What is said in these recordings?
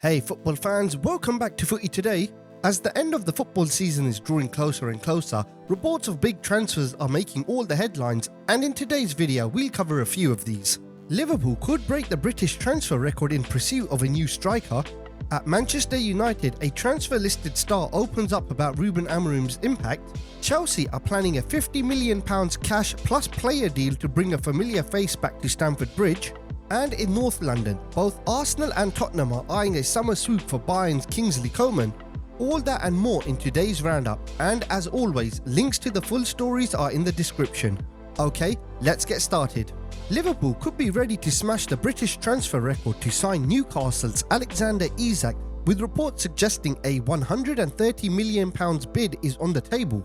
Hey football fans, welcome back to Footy Today. As the end of the football season is drawing closer and closer, reports of big transfers are making all the headlines, and in today's video we'll cover a few of these. Liverpool could break the British transfer record in pursuit of a new striker. At Manchester United, a transfer listed star opens up about Ruben Amorim's impact. Chelsea are planning a £50 million cash plus player deal to bring a familiar face back to Stamford Bridge. And in North London, both Arsenal and Tottenham are eyeing a summer swoop for Bayern's Kingsley Coman. All that and more in today's roundup, and as always, links to the full stories are in the description. Okay, let's get started. Liverpool could be ready to smash the British transfer record to sign Newcastle's Alexander Isak, with reports suggesting a £130 million bid is on the table.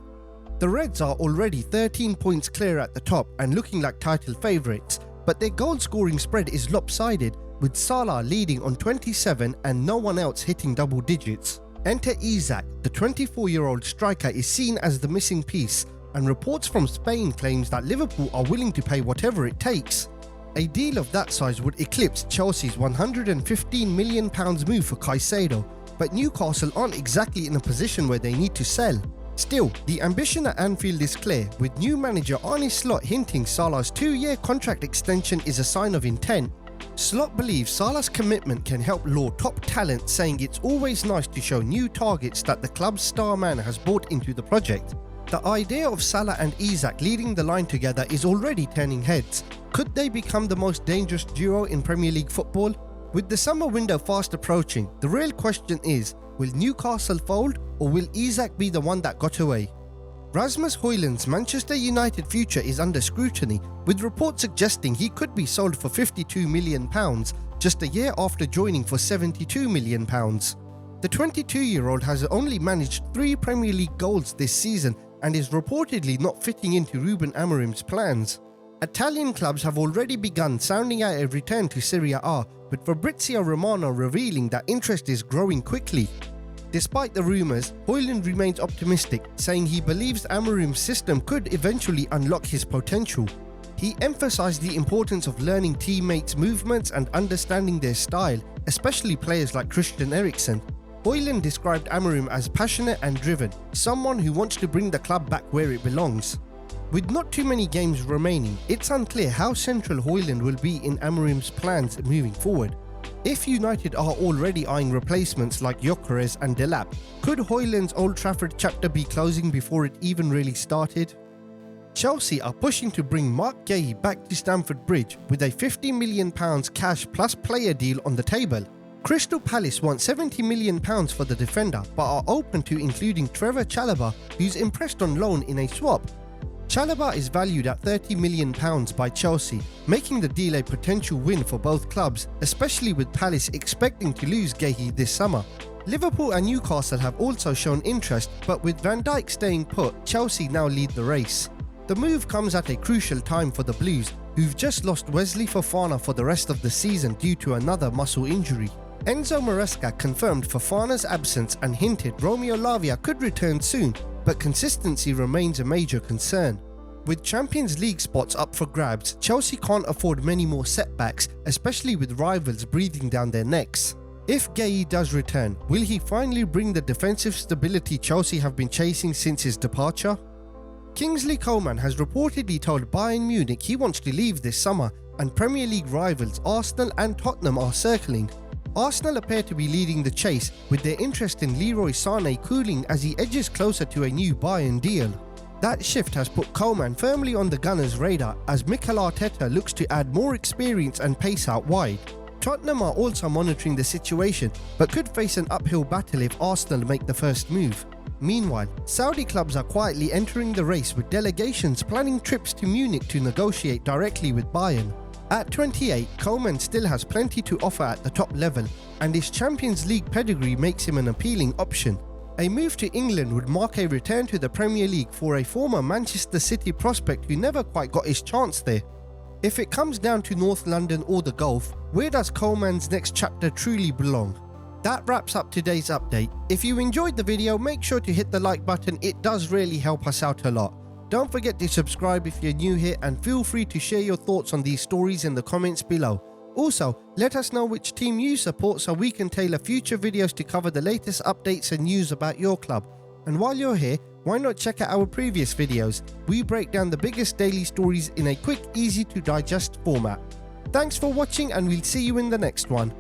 The Reds are already 13 points clear at the top and looking like title favourites, but their goal-scoring spread is lopsided, with Salah leading on 27 and no one else hitting double digits. Enter Isak. The 24-year-old striker is seen as the missing piece, and reports from Spain claims that Liverpool are willing to pay whatever it takes. A deal of that size would eclipse Chelsea's £115 million move for Caicedo, but Newcastle aren't exactly in a position where they need to sell. Still, the ambition at Anfield is clear, with new manager Arne Slot hinting Salah's 2-year contract extension is a sign of intent. Slot believes Salah's commitment can help lure top talent, saying it's always nice to show new targets that the club's star man has brought into the project. The idea of Salah and Isak leading the line together is already turning heads. Could they become the most dangerous duo in Premier League football? With the summer window fast approaching, the real question is, will Newcastle fold, or will Isak be the one that got away? Rasmus Hojlund's Manchester United future is under scrutiny, with reports suggesting he could be sold for £52 million just a year after joining for £72 million. The 22-year-old has only managed 3 Premier League goals this season and is reportedly not fitting into Ruben Amorim's plans. Italian clubs have already begun sounding out a return to Serie A, with Fabrizio Romano revealing that interest is growing quickly. Despite the rumours, Hojlund remains optimistic, saying he believes Amorim's system could eventually unlock his potential. He emphasised the importance of learning teammates' movements and understanding their style, especially players like Christian Eriksen. Hojlund described Amorim as passionate and driven, someone who wants to bring the club back where it belongs. With not too many games remaining, it's unclear how central Hojlund will be in Amorim's plans moving forward. If United are already eyeing replacements like Gyökeres and Delap, could Hojlund's Old Trafford chapter be closing before it even really started? Chelsea are pushing to bring Marc Guehi back to Stamford Bridge with a £50 million cash plus player deal on the table. Crystal Palace want £70 million for the defender, but are open to including Trevor Chalobah, who's impressed on loan in a swap. Chalobah is valued at £30 million by Chelsea, making the deal a potential win for both clubs, especially with Palace expecting to lose Guehi this summer. Liverpool and Newcastle have also shown interest, but with Van Dijk staying put, Chelsea now lead the race. The move comes at a crucial time for the Blues, who've just lost Wesley Fofana for the rest of the season due to another muscle injury. Enzo Maresca confirmed Fofana's absence and hinted Romeo Lavia could return soon, but consistency remains a major concern. With Champions League spots up for grabs, Chelsea can't afford many more setbacks, especially with rivals breathing down their necks. If Guehi does return, will he finally bring the defensive stability Chelsea have been chasing since his departure? Kingsley Coman has reportedly told Bayern Munich he wants to leave this summer, and Premier League rivals Arsenal and Tottenham are circling. Arsenal appear to be leading the chase, with their interest in Leroy Sané cooling as he edges closer to a new Bayern deal. That shift has put Coman firmly on the Gunners' radar as Mikel Arteta looks to add more experience and pace out wide. Tottenham are also monitoring the situation, but could face an uphill battle if Arsenal make the first move. Meanwhile, Saudi clubs are quietly entering the race, with delegations planning trips to Munich to negotiate directly with Bayern. At 28, Coman still has plenty to offer at the top level, and his Champions League pedigree makes him an appealing option. A move to England would mark a return to the Premier League for a former Manchester City prospect who never quite got his chance there. If it comes down to North London or the Gulf, where does Coman's next chapter truly belong? That wraps up today's update. If you enjoyed the video, make sure to hit the like button, it does really help us out a lot. Don't forget to subscribe if you're new here, and feel free to share your thoughts on these stories in the comments below. Also, let us know which team you support so we can tailor future videos to cover the latest updates and news about your club. And while you're here, why not check out our previous videos? We break down the biggest daily stories in a quick, easy to digest format. Thanks for watching and we'll see you in the next one.